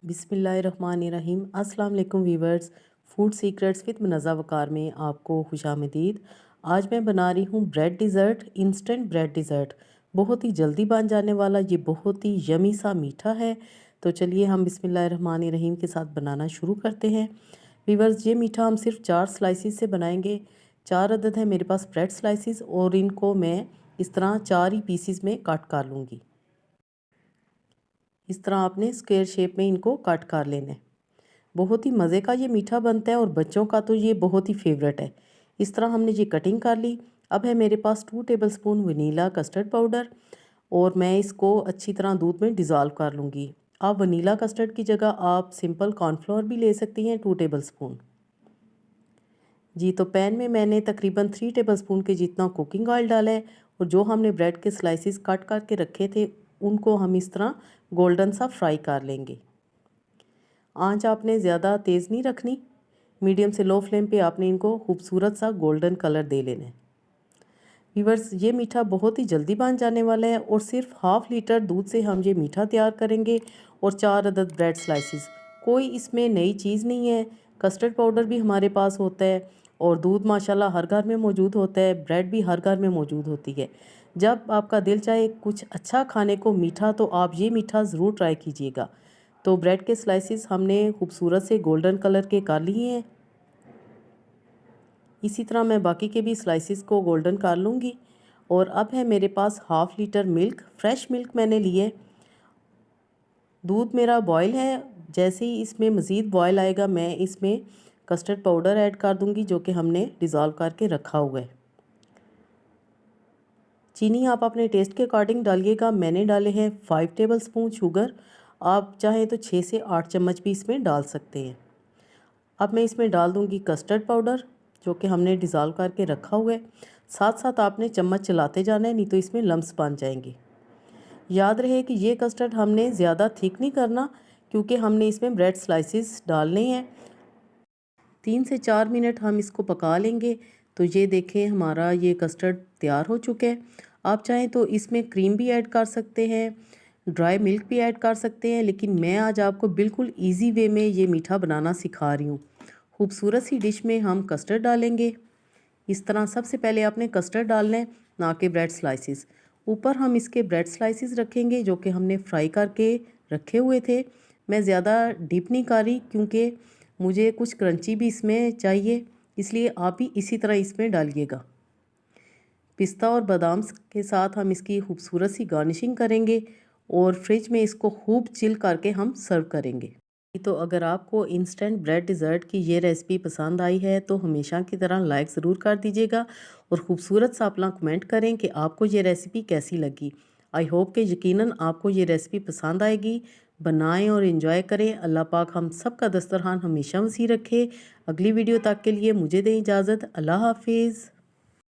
बिस्मिल्लाहिर्रहमानिर्रहीम। अस्सलाम वालेकुम viewers. Food secrets with Munazza Waqar में आपको खुशामदीद। आज मैं बना रही हूँ bread dessert, instant bread dessert. बहुत ही जल्दी बन जाने वाला ये बहुत ही यमी सा मीठा है। तो चलिए हम बिस्मिल्लाहिर्रहमानिर्रहीम के साथ बनाना शुरू करते हैं। वीवर्स, ये मीठा हम सिर्फ 4 स्लाइसिस से बनाएंगे। 4 अदद है मेरे पास ब्रेड स्लाइसिस और इनको मैं इस तरह 4 ही पीसीस में कट कर लूँगी। इस तरह आपने स्क्वायर शेप में इनको कट कर लेना है। बहुत ही मज़े का ये मीठा बनता है और बच्चों का तो ये बहुत ही फेवरेट है। इस तरह हमने ये कटिंग कर ली। अब है मेरे पास 2 टेबलस्पून वनीला कस्टर्ड पाउडर और मैं इसको अच्छी तरह दूध में डिज़ोल्व कर लूँगी। आप वनीला कस्टर्ड की जगह आप सिंपल कॉर्नफ्लोर भी ले सकती हैं 2 टेबलस्पून। जी, तो पैन में मैंने तकरीबन 3 टेबलस्पून के जितना कुकिंग ऑयल डाला है और जो हमने ब्रेड के स्लाइसिस कट करके रखे थे उनको हम इस तरह गोल्डन सा फ्राई कर लेंगे। आंच आपने ज़्यादा तेज़ नहीं रखनी, मीडियम से लो फ्लेम पे आपने इनको खूबसूरत सा गोल्डन कलर दे लेना है। व्यूअर्स, ये मीठा बहुत ही जल्दी बन जाने वाला है और सिर्फ हाफ़ लीटर दूध से हम ये मीठा तैयार करेंगे और 4 अदद ब्रेड स्लाइसिस। कोई इसमें नई चीज़ नहीं है। कस्टर्ड पाउडर भी हमारे पास होता है और दूध माशाल्लाह हर घर में मौजूद होता है, ब्रेड भी हर घर में मौजूद होती है। जब आपका दिल चाहे कुछ अच्छा खाने को मीठा, तो आप ये मीठा ज़रूर ट्राई कीजिएगा। तो ब्रेड के स्लाइसिस हमने खूबसूरत से गोल्डन कलर के कर लिए हैं। इसी तरह मैं बाकी के भी स्लाइसिस को गोल्डन कर लूँगी। और अब है मेरे पास half litre milk, fresh milk मैंने लिए। दूध मेरा बॉयल है। जैसे ही इसमें मज़ीद बॉयल आएगा मैं इसमें कस्टर्ड पाउडर ऐड कर दूँगी जो कि हमने डिज़ोल्व करके रखा हुआ है। चीनी आप अपने टेस्ट के अकॉर्डिंग डालिएगा। मैंने डाले हैं 5 टेबलस्पून शुगर। आप चाहें तो 6 से 8 चम्मच भी इसमें डाल सकते हैं। अब मैं इसमें डाल दूंगी कस्टर्ड पाउडर जो कि हमने डिज़ोल्व करके रखा हुआ है। साथ साथ आपने चम्मच चलाते जाना है, नहीं तो इसमें लम्स बन जाएंगे। याद रहे कि ये कस्टर्ड हमने ज़्यादा थिक नहीं करना क्योंकि हमने इसमें ब्रेड स्लाइसिस डालने हैं। 3 से 4 मिनट हम इसको पका लेंगे। तो ये देखें हमारा ये कस्टर्ड तैयार हो चुका है। आप चाहें तो इसमें क्रीम भी ऐड कर सकते हैं, ड्राई मिल्क भी ऐड कर सकते हैं, लेकिन मैं आज आपको बिल्कुल इजी वे में ये मीठा बनाना सिखा रही हूँ। खूबसूरत सी डिश में हम कस्टर्ड डालेंगे। इस तरह सबसे पहले आपने कस्टर्ड डालना है, ना कि ब्रेड स्लाइसिस। ऊपर हम इसके ब्रेड स्लाइसिस रखेंगे जो कि हमने फ्राई करके रखे हुए थे। मैं ज़्यादा डीप नहीं कर रही क्योंकि मुझे कुछ क्रंची भी इसमें चाहिए, इसलिए आप भी इसी तरह इसमें डालिएगा। पिस्ता और बादाम के साथ हम इसकी खूबसूरत सी गार्निशिंग करेंगे और फ्रिज में इसको खूब चिल करके हम सर्व करेंगे। तो अगर आपको इंस्टेंट ब्रेड डिज़र्ट की ये रेसिपी पसंद आई है तो हमेशा की तरह लाइक ज़रूर कर दीजिएगा और ख़ूबसूरत सा अपना कमेंट करें कि आपको ये रेसिपी कैसी लगी। आई होप कि यकीनन आपको ये रेसिपी पसंद आएगी। बनाएं और इन्जॉय करें। अल्लाह पाक हम सब का दस्तरखान हमेशा वसी रखे। अगली वीडियो तक के लिए मुझे दें इजाज़त। अल्लाह हाफिज़।